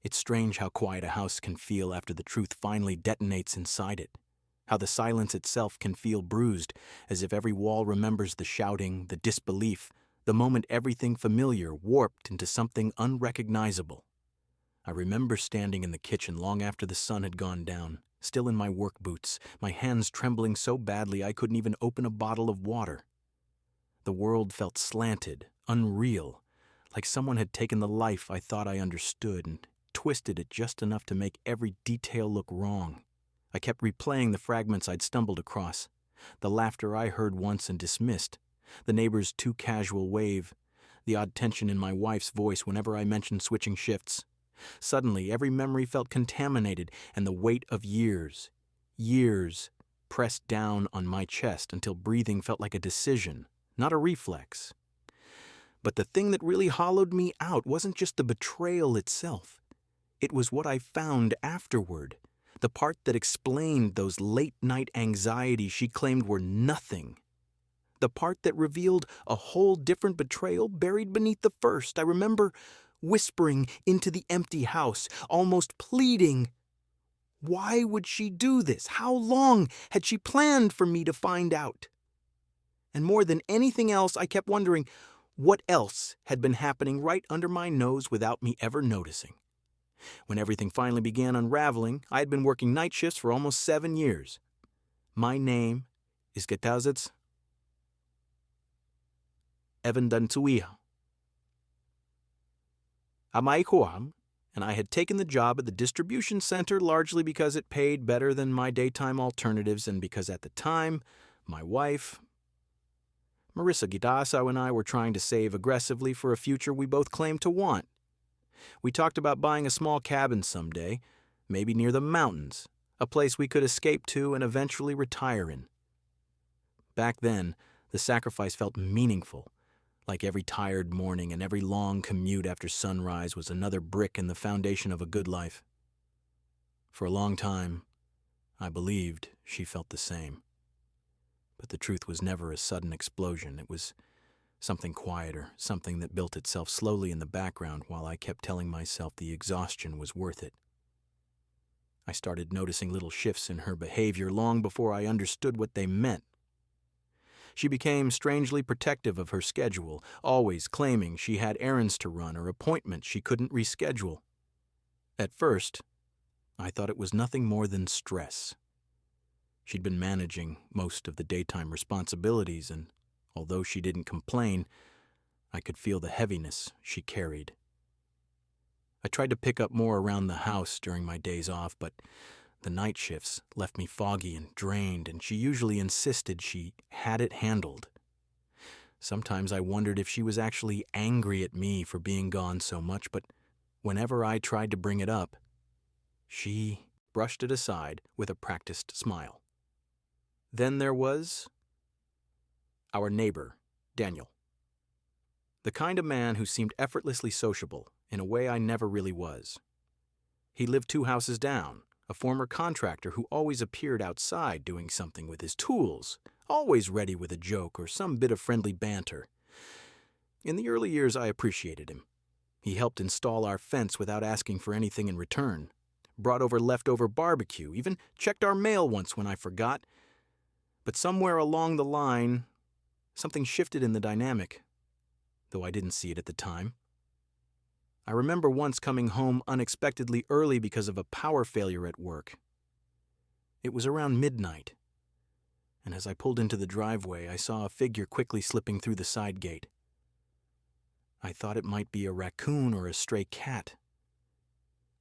It's strange how quiet a house can feel after the truth finally detonates inside it. How the silence itself can feel bruised, as if every wall remembers the shouting, the disbelief, the moment everything familiar warped into something unrecognizable. I remember standing in the kitchen long after the sun had gone down, still in my work boots, my hands trembling so badly I couldn't even open a bottle of water. The world felt slanted, unreal, like someone had taken the life I thought I understood and twisted it just enough to make every detail look wrong. I kept replaying the fragments I'd stumbled across, the laughter I heard once and dismissed, the neighbor's too casual wave, the odd tension in my wife's voice whenever I mentioned switching shifts. Suddenly, every memory felt contaminated, and the weight of years, pressed down on my chest until breathing felt like a decision, not a reflex. But the thing that really hollowed me out wasn't just the betrayal itself. It was what I found afterward, the part that explained those late-night anxieties she claimed were nothing. The part that revealed a whole different betrayal buried beneath the first. I remember whispering into the empty house, almost pleading. Why would she do this? How long had she planned for me to find out? And more than anything else, I kept wondering what else had been happening right under my nose without me ever noticing. When everything finally began unraveling, I had been working night shifts for almost 7 years. My name is Getazets Evan Dantuia. Amaikoam, and I had taken the job at the distribution center largely because it paid better than my daytime alternatives and because at the time, my wife, Marissa Gidasau, and I were trying to save aggressively for a future we both claimed to want. We talked about buying a small cabin someday, maybe near the mountains, a place we could escape to and eventually retire in. Back then, the sacrifice felt meaningful, like every tired morning and every long commute after sunrise was another brick in the foundation of a good life. For a long time, I believed she felt the same. But the truth was never a sudden explosion. It was something quieter, something that built itself slowly in the background while I kept telling myself the exhaustion was worth it. I started noticing little shifts in her behavior long before I understood what they meant. She became strangely protective of her schedule, always claiming she had errands to run or appointments she couldn't reschedule. At first, I thought it was nothing more than stress. She'd been managing most of the daytime responsibilities, and although she didn't complain, I could feel the heaviness she carried. I tried to pick up more around the house during my days off, but the night shifts left me foggy and drained, and she usually insisted she had it handled. Sometimes I wondered if she was actually angry at me for being gone so much, but whenever I tried to bring it up, she brushed it aside with a practiced smile. Then there was our neighbor, Daniel. The kind of man who seemed effortlessly sociable in a way I never really was. He lived 2 houses down, a former contractor who always appeared outside doing something with his tools, always ready with a joke or some bit of friendly banter. In the early years, I appreciated him. He helped install our fence without asking for anything in return, brought over leftover barbecue, even checked our mail once when I forgot. But somewhere along the line, something shifted in the dynamic, though I didn't see it at the time. I remember once coming home unexpectedly early because of a power failure at work. It was around midnight, and as I pulled into the driveway, I saw a figure quickly slipping through the side gate. I thought it might be a raccoon or a stray cat.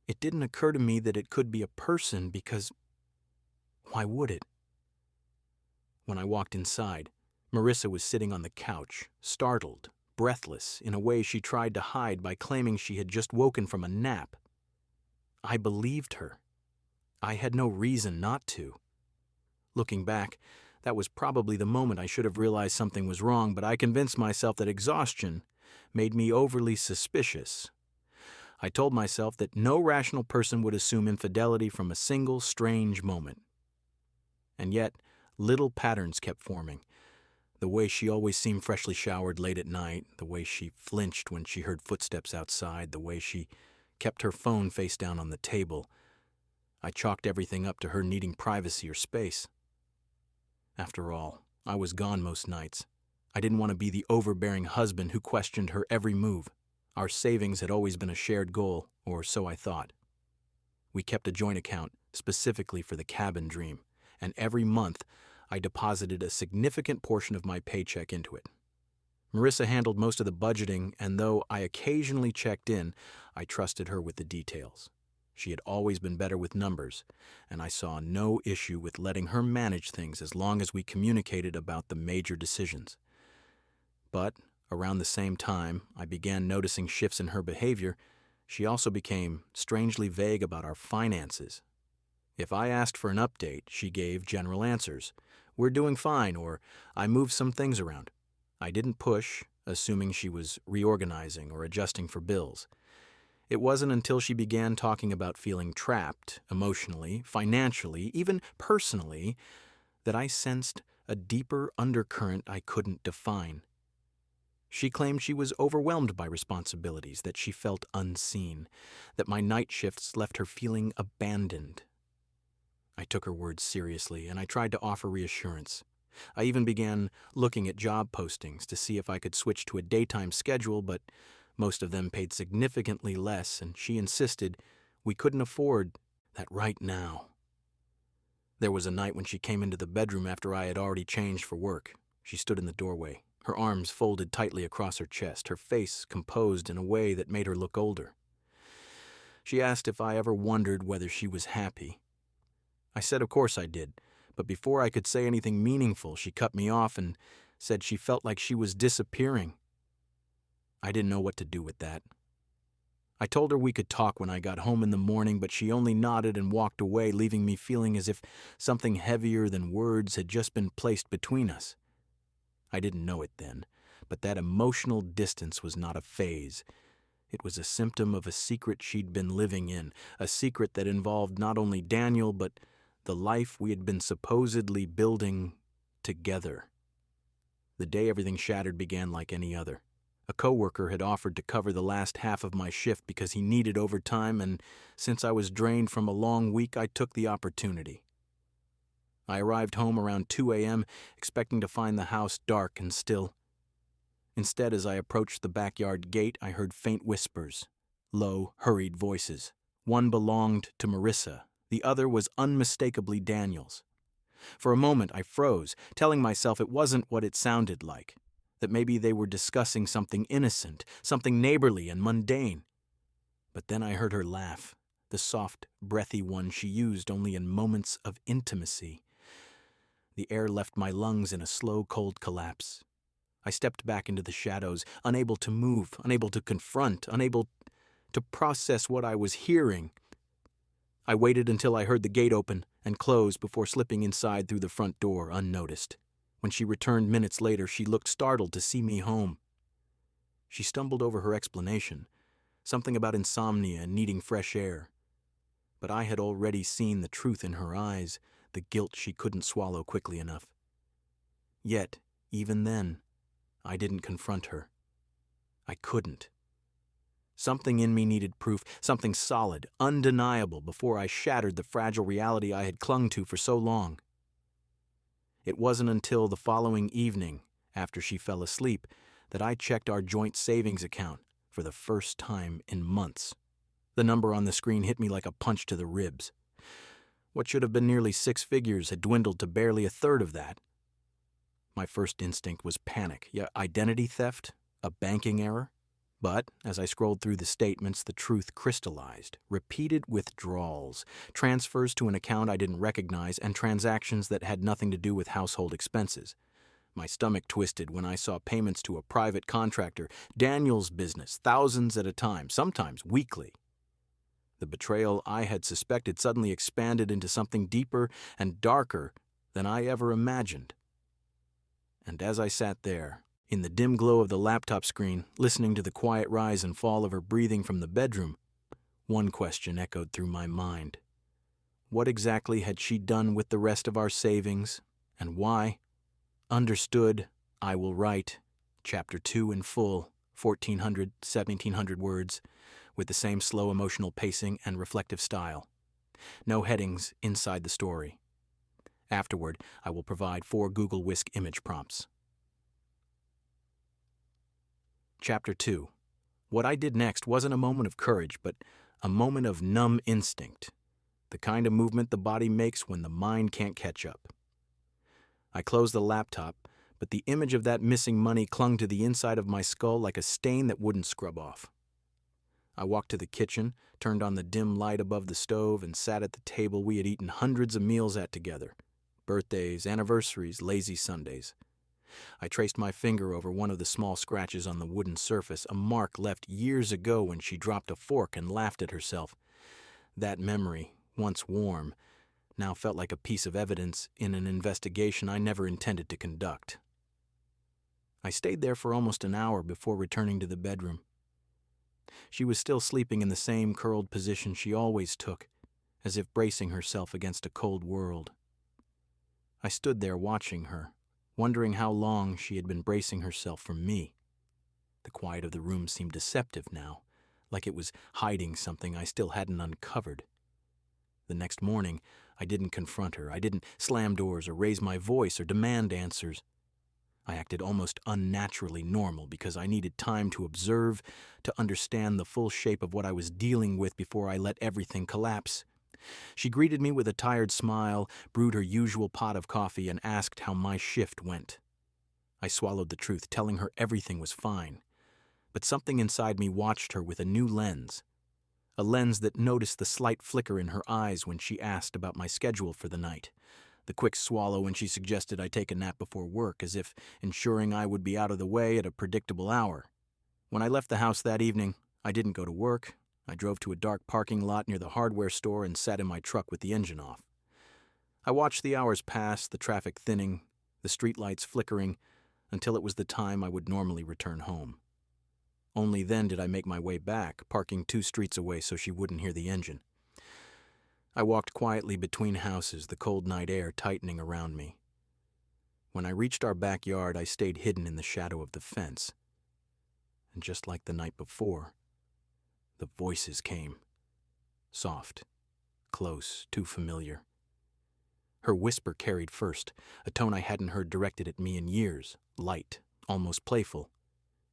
It didn't occur to me that it could be a person because why would it? When I walked inside, Marissa was sitting on the couch, startled, breathless, in a way she tried to hide by claiming she had just woken from a nap. I believed her. I had no reason not to. Looking back, that was probably the moment I should have realized something was wrong, but I convinced myself that exhaustion made me overly suspicious. I told myself that no rational person would assume infidelity from a single strange moment. And yet, little patterns kept forming. The way she always seemed freshly showered late at night, the way she flinched when she heard footsteps outside, the way she kept her phone face down on the table. I chalked everything up to her needing privacy or space. After all, I was gone most nights. I didn't want to be the overbearing husband who questioned her every move. Our savings had always been a shared goal, or so I thought. We kept a joint account specifically for the cabin dream, and every month I deposited a significant portion of my paycheck into it. Marissa handled most of the budgeting, and though I occasionally checked in, I trusted her with the details. She had always been better with numbers, and I saw no issue with letting her manage things as long as we communicated about the major decisions. But around the same time I began noticing shifts in her behavior, she also became strangely vague about our finances. If I asked for an update, she gave general answers. "We're doing fine," or "I moved some things around." I didn't push, assuming she was reorganizing or adjusting for bills. It wasn't until she began talking about feeling trapped, emotionally, financially, even personally, that I sensed a deeper undercurrent I couldn't define. She claimed she was overwhelmed by responsibilities, that she felt unseen, that my night shifts left her feeling abandoned. I took her words seriously, and I tried to offer reassurance. I even began looking at job postings to see if I could switch to a daytime schedule, but most of them paid significantly less, and she insisted we couldn't afford that right now. There was a night when she came into the bedroom after I had already changed for work. She stood in the doorway, her arms folded tightly across her chest, her face composed in a way that made her look older. She asked if I ever wondered whether she was happy. I said of course I did, but before I could say anything meaningful, she cut me off and said she felt like she was disappearing. I didn't know what to do with that. I told her we could talk when I got home in the morning, but she only nodded and walked away, leaving me feeling as if something heavier than words had just been placed between us. I didn't know it then, but that emotional distance was not a phase. It was a symptom of a secret she'd been living in, a secret that involved not only Daniel, but the life we had been supposedly building together. The day everything shattered began like any other. A coworker had offered to cover the last half of my shift because he needed overtime, and since I was drained from a long week, I took the opportunity. I arrived home around 2 a.m., expecting to find the house dark and still. Instead, as I approached the backyard gate, I heard faint whispers, low, hurried voices. One belonged to Marissa, the other was unmistakably Daniel's. For a moment, I froze, telling myself it wasn't what it sounded like, that maybe they were discussing something innocent, something neighborly and mundane. But then I heard her laugh, the soft, breathy one she used only in moments of intimacy. The air left my lungs in a slow, cold collapse. I stepped back into the shadows, unable to move, unable to confront, unable to process what I was hearing. I waited until I heard the gate open and close before slipping inside through the front door unnoticed. When she returned minutes later, she looked startled to see me home. She stumbled over her explanation, something about insomnia and needing fresh air. But I had already seen the truth in her eyes, the guilt she couldn't swallow quickly enough. Yet, even then, I didn't confront her. I couldn't. Something in me needed proof, something solid, undeniable, before I shattered the fragile reality I had clung to for so long. It wasn't until the following evening, after she fell asleep, that I checked our joint savings account for the first time in months. The number on the screen hit me like a punch to the ribs. What should have been nearly 6 figures had dwindled to barely a third of that. My first instinct was panic. Identity theft? A banking error? But, as I scrolled through the statements, the truth crystallized. Repeated withdrawals, transfers to an account I didn't recognize, and transactions that had nothing to do with household expenses. My stomach twisted when I saw payments to a private contractor, Daniel's business, thousands at a time, sometimes weekly. The betrayal I had suspected suddenly expanded into something deeper and darker than I ever imagined. And as I sat there, in the dim glow of the laptop screen, listening to the quiet rise and fall of her breathing from the bedroom, one question echoed through my mind. What exactly had she done with the rest of our savings, and why? Understood, I will write, Chapter 2 in full, 1,400, 1,700 words, with the same slow emotional pacing and reflective style. No headings inside the story. Afterward, I will provide 4 Google Whisk image prompts. Chapter 2. What I did next wasn't a moment of courage, but a moment of numb instinct, the kind of movement the body makes when the mind can't catch up. I closed the laptop, but the image of that missing money clung to the inside of my skull like a stain that wouldn't scrub off. I walked to the kitchen, turned on the dim light above the stove, and sat at the table we had eaten hundreds of meals at together. Birthdays, anniversaries, lazy Sundays. I traced my finger over one of the small scratches on the wooden surface, a mark left years ago when she dropped a fork and laughed at herself. That memory, once warm, now felt like a piece of evidence in an investigation I never intended to conduct. I stayed there for almost an hour before returning to the bedroom. She was still sleeping in the same curled position she always took, as if bracing herself against a cold world. I stood there watching her, wondering how long she had been bracing herself for me. The quiet of the room seemed deceptive now, like it was hiding something I still hadn't uncovered. The next morning, I didn't confront her. I didn't slam doors or raise my voice or demand answers. I acted almost unnaturally normal because I needed time to observe, to understand the full shape of what I was dealing with before I let everything collapse. She greeted me with a tired smile, brewed her usual pot of coffee, and asked how my shift went. I swallowed the truth, telling her everything was fine. But something inside me watched her with a new lens. A lens that noticed the slight flicker in her eyes when she asked about my schedule for the night. The quick swallow when she suggested I take a nap before work, as if ensuring I would be out of the way at a predictable hour. When I left the house that evening, I didn't go to work. I drove to a dark parking lot near the hardware store and sat in my truck with the engine off. I watched the hours pass, the traffic thinning, the streetlights flickering, until it was the time I would normally return home. Only then did I make my way back, parking 2 streets away so she wouldn't hear the engine. I walked quietly between houses, the cold night air tightening around me. When I reached our backyard, I stayed hidden in the shadow of the fence. And just like the night before, the voices came. Soft, close, too familiar. Her whisper carried first, a tone I hadn't heard directed at me in years, light, almost playful.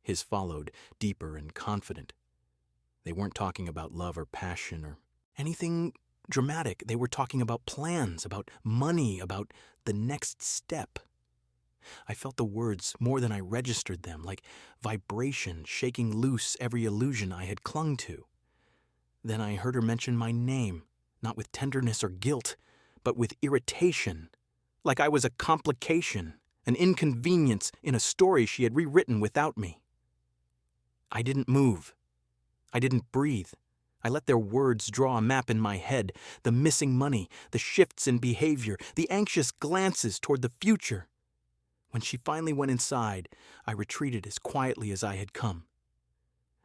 His followed, deeper and confident. They weren't talking about love or passion or anything dramatic. They were talking about plans, about money, about the next step. I felt the words more than I registered them, like vibration shaking loose every illusion I had clung to. Then I heard her mention my name, not with tenderness or guilt, but with irritation, like I was a complication, an inconvenience in a story she had rewritten without me. I didn't move. I didn't breathe. I let their words draw a map in my head, the missing money, the shifts in behavior, the anxious glances toward the future. When she finally went inside, I retreated as quietly as I had come.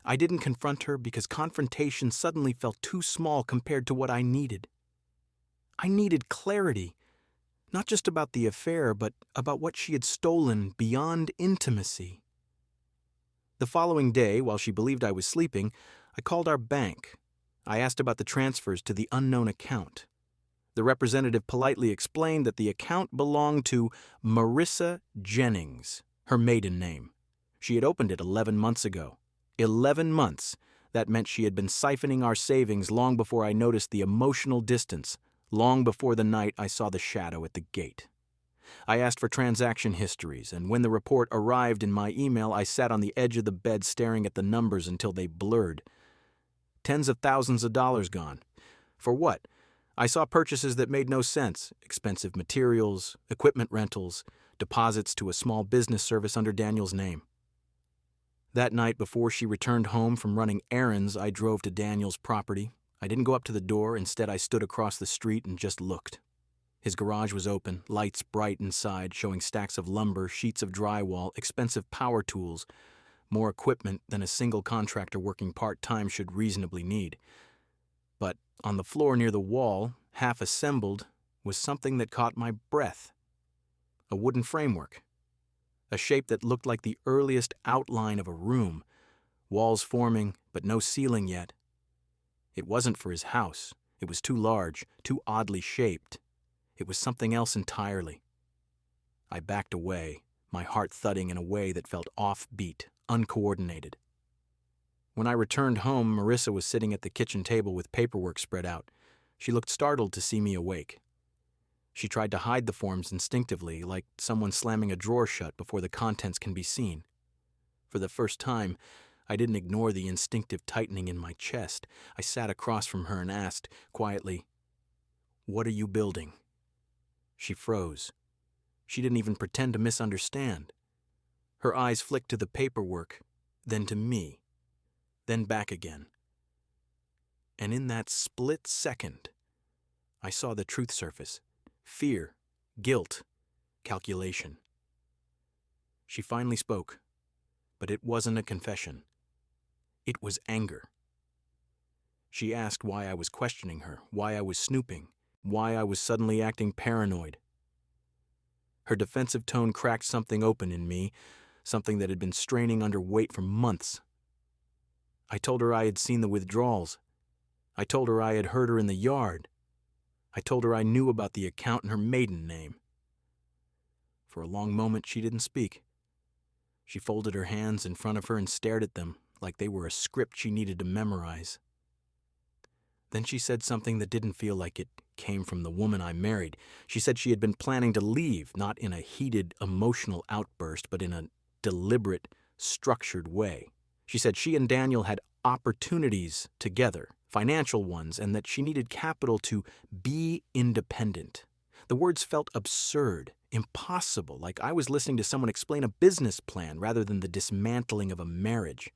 I didn't confront her because confrontation suddenly felt too small compared to what I needed. I needed clarity, not just about the affair, but about what she had stolen beyond intimacy. The following day, while she believed I was sleeping, I called our bank. I asked about the transfers to the unknown account. The representative politely explained that the account belonged to Marissa Jennings, her maiden name. She had opened it 11 months ago. 11 months. That meant she had been siphoning our savings long before I noticed the emotional distance, long before the night I saw the shadow at the gate. I asked for transaction histories, and when the report arrived in my email, I sat on the edge of the bed staring at the numbers until they blurred. Tens of thousands of dollars gone. For what? I saw purchases that made no sense, expensive materials, equipment rentals, deposits to a small business service under Daniel's name. That night before she returned home from running errands, I drove to Daniel's property. I didn't go up to the door. Instead, I stood across the street and just looked. His garage was open, lights bright inside, showing stacks of lumber, sheets of drywall, expensive power tools, more equipment than a single contractor working part-time should reasonably need. But on the floor near the wall, half assembled, was something that caught my breath. A wooden framework. A shape that looked like the earliest outline of a room. Walls forming, but no ceiling yet. It wasn't for his house. It was too large, too oddly shaped. It was something else entirely. I backed away, my heart thudding in a way that felt offbeat, uncoordinated. When I returned home, Marissa was sitting at the kitchen table with paperwork spread out. She looked startled to see me awake. She tried to hide the forms instinctively, like someone slamming a drawer shut before the contents can be seen. For the first time, I didn't ignore the instinctive tightening in my chest. I sat across from her and asked, quietly, "What are you building?" She froze. She didn't even pretend to misunderstand. Her eyes flicked to the paperwork, then to me, then back again. And in that split second, I saw the truth surface. Fear, guilt, calculation. She finally spoke, but it wasn't a confession. It was anger. She asked why I was questioning her, why I was snooping, why I was suddenly acting paranoid. Her defensive tone cracked something open in me, something that had been straining under weight for months. I told her I had seen the withdrawals. I told her I had heard her in the yard. I told her I knew about the account and her maiden name. For a long moment, she didn't speak. She folded her hands in front of her and stared at them like they were a script she needed to memorize. Then she said something that didn't feel like it came from the woman I married. She said she had been planning to leave, not in a heated, emotional outburst, but in a deliberate, structured way. She said she and Daniel had opportunities together, financial ones, and that she needed capital to be independent. The words felt absurd, impossible, like I was listening to someone explain a business plan rather than the dismantling of a marriage.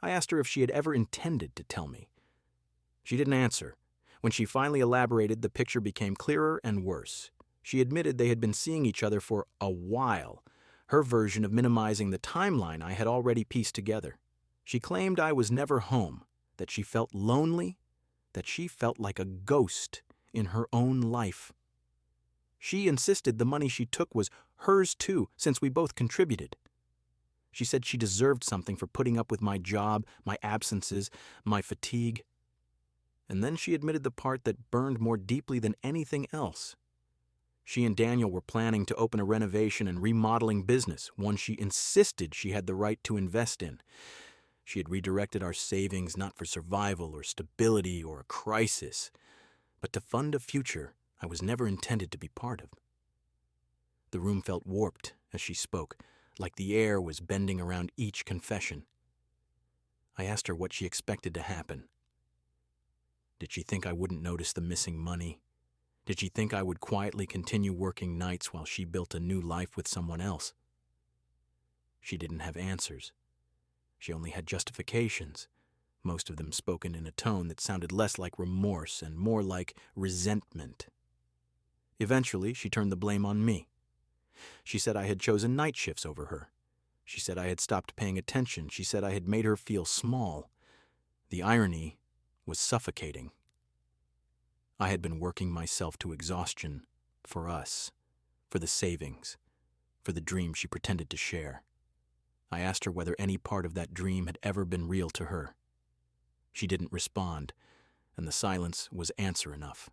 I asked her if she had ever intended to tell me. She didn't answer. When she finally elaborated, the picture became clearer and worse. She admitted they had been seeing each other for a while, her version of minimizing the timeline I had already pieced together. She claimed I was never home, that she felt lonely, that she felt like a ghost in her own life. She insisted the money she took was hers too, since we both contributed. She said she deserved something for putting up with my job, my absences, my fatigue. And then she admitted the part that burned more deeply than anything else. She and Daniel were planning to open a renovation and remodeling business, one she insisted she had the right to invest in. She had redirected our savings not for survival or stability or a crisis, but to fund a future I was never intended to be part of. The room felt warped as she spoke, like the air was bending around each confession. I asked her what she expected to happen. Did she think I wouldn't notice the missing money? Did she think I would quietly continue working nights while she built a new life with someone else? She didn't have answers. She only had justifications, most of them spoken in a tone that sounded less like remorse and more like resentment. Eventually, she turned the blame on me. She said I had chosen night shifts over her. She said I had stopped paying attention. She said I had made her feel small. The irony was suffocating. I had been working myself to exhaustion for us, for the savings, for the dream she pretended to share. I asked her whether any part of that dream had ever been real to her. She didn't respond, and the silence was answer enough.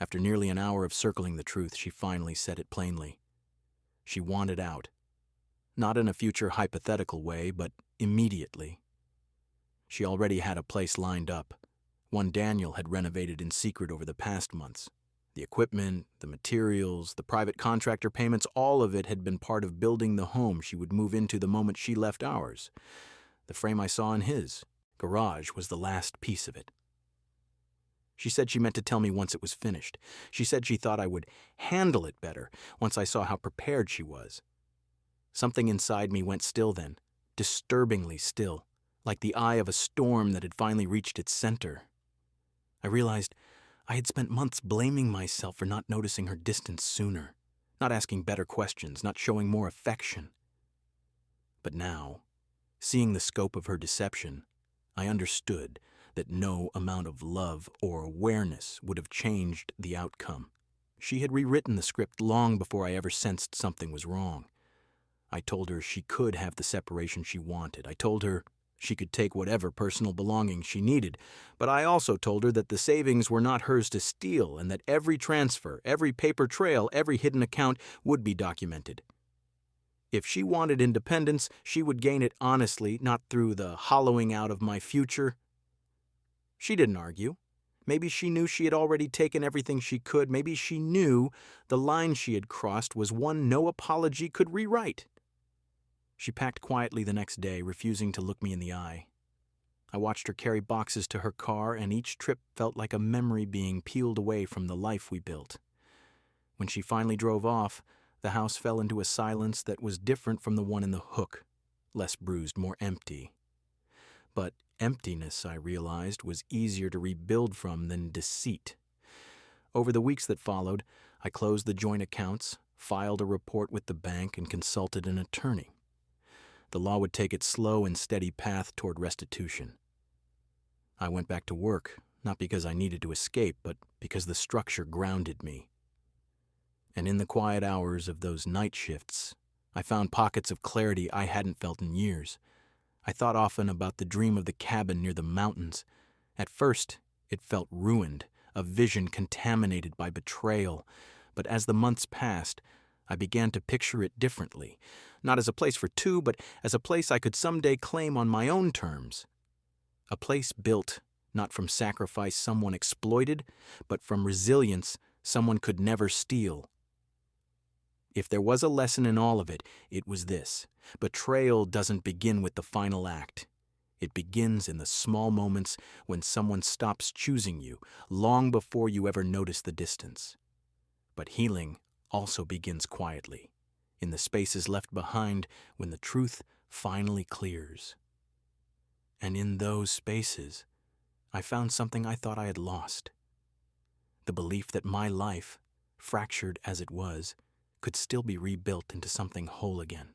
After nearly an hour of circling the truth, she finally said it plainly. She wanted out. Not in a future hypothetical way, but immediately. She already had a place lined up, one Daniel had renovated in secret over the past months. The equipment, the materials, the private contractor payments, all of it had been part of building the home she would move into the moment she left ours. The frame I saw in his garage was the last piece of it. She said she meant to tell me once it was finished. She said she thought I would handle it better once I saw how prepared she was. Something inside me went still then, disturbingly still, like the eye of a storm that had finally reached its center. I realized I had spent months blaming myself for not noticing her distance sooner, not asking better questions, not showing more affection. But now, seeing the scope of her deception, I understood that no amount of love or awareness would have changed the outcome. She had rewritten the script long before I ever sensed something was wrong. I told her she could have the separation she wanted. I told her She could take whatever personal belongings she needed, but I also told her that the savings were not hers to steal and that every transfer, every paper trail, every hidden account would be documented. If she wanted independence, she would gain it honestly, not through the hollowing out of my future. She didn't argue. Maybe she knew she had already taken everything she could. Maybe she knew the line she had crossed was one no apology could rewrite. She packed quietly the next day, refusing to look me in the eye. I watched her carry boxes to her car, and each trip felt like a memory being peeled away from the life we built. When she finally drove off, the house fell into a silence that was different from the one in the Hook, less bruised, more empty. But emptiness, I realized, was easier to rebuild from than deceit. Over the weeks that followed, I closed the joint accounts, filed a report with the bank, and consulted an attorney. The law would take its slow and steady path toward restitution. I went back to work, not because I needed to escape, but because the structure grounded me. And in the quiet hours of those night shifts, I found pockets of clarity I hadn't felt in years. I thought often about the dream of the cabin near the mountains. At first, it felt ruined, a vision contaminated by betrayal. But as the months passed, I began to picture it differently, not as a place for two, but as a place I could someday claim on my own terms. A place built not from sacrifice someone exploited, but from resilience someone could never steal. If there was a lesson in all of it, it was this: betrayal doesn't begin with the final act. It begins in the small moments when someone stops choosing you, long before you ever notice the distance. But healing also begins quietly, in the spaces left behind when the truth finally clears. And in those spaces, I found something I thought I had lost: the belief that my life, fractured as it was, could still be rebuilt into something whole again.